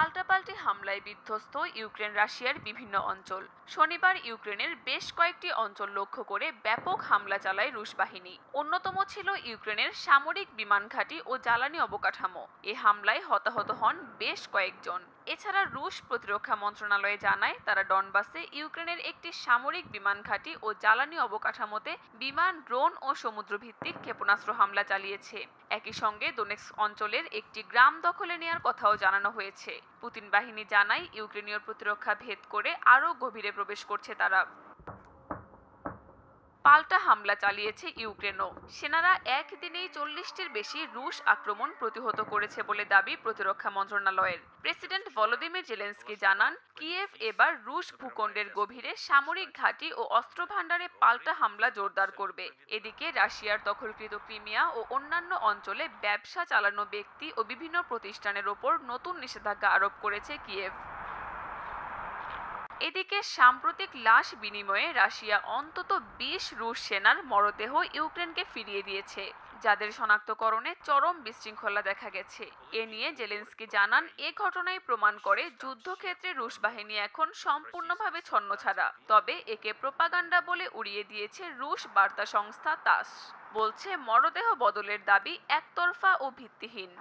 পাল্টাপাল্টি হামলায় বিধ্বস্ত ইউক্রেন রাশিয়ার বিভিন্ন অঞ্চল। শনিবার ইউক্রেনের বেশ কয়েকটি অঞ্চল লক্ষ্য করে ব্যাপক হামলা চালায় রুশ বাহিনী। অন্যতম ছিল ইউক্রেনের সামরিক বিমান ঘাঁটি ও জ্বালানি অবকাঠামো। এ হামলায় হতাহত হন বেশ কয়েকজন। এছাড়া রুশ প্রতিরক্ষা মন্ত্রণালয় জানায় তারা ডনবাসে ইউক্রেনের একটি সামরিক বিমান ঘাঁটি ও জ্বালানি অবকাঠামোতে বিমান, ড্রোন ও সমুদ্রভিত্তিক ক্ষেপণাস্ত্র হামলা চালিয়েছে। একই সঙ্গে দোনেৎস্ক অঞ্চলের একটি গ্রাম দখলে নেয়ার কথাও জানানো হয়েছে। পুতিন বাহিনী জানায় ইউক্রেনীয় প্রতিরক্ষা ভেদ করে আরও গভীরে প্রবেশ করছে তারা। পাল্টা হামলা চালিয়েছে ইউক্রেনও। সেনারা একদিনেই 40টির বেশি রুশ আক্রমণ প্রতিহত করেছে বলে দাবি প্রতিরক্ষা মন্ত্রণালয়ের। প্রেসিডেন্ট ভলোদিমির জেলেনস্কি জানান, কিয়েভ এবার রুশ ভূখণ্ডের গভীরে সামরিক ঘাঁটি ও অস্ত্র ভান্ডারে পাল্টা হামলা জোরদার করবে। এদিকে রাশিয়ার দখলকৃত ক্রিমিয়া ও অন্যান্য অঞ্চলে ব্যবসা চালানো ব্যক্তি ও বিভিন্ন প্রতিষ্ঠানের ওপর নতুন নিষেধাজ্ঞা আরোপ করেছে কিয়েভ। এদিকে সাম্প্রতিক লাশ বিনিময়ে রাশিয়া অন্তত 20 রুশ সেনার মরদেহ ইউক্রেনকে ফিরিয়ে দিয়েছে, যাদের শনাক্তকরণে চরম বিশৃঙ্খলা দেখা গেছে। এ নিয়ে জেলেনস্কি জানান, এ ঘটনাই প্রমাণ করে যুদ্ধক্ষেত্রে রুশ বাহিনী এখন সম্পূর্ণভাবে ছন্নছাড়া। তবে একে প্রোপাগান্ডা বলে উড়িয়ে দিয়েছে রুশ বার্তা সংস্থা তাস। বলছে মরদেহ বদলের দাবি একতরফা ও ভিত্তিহীন।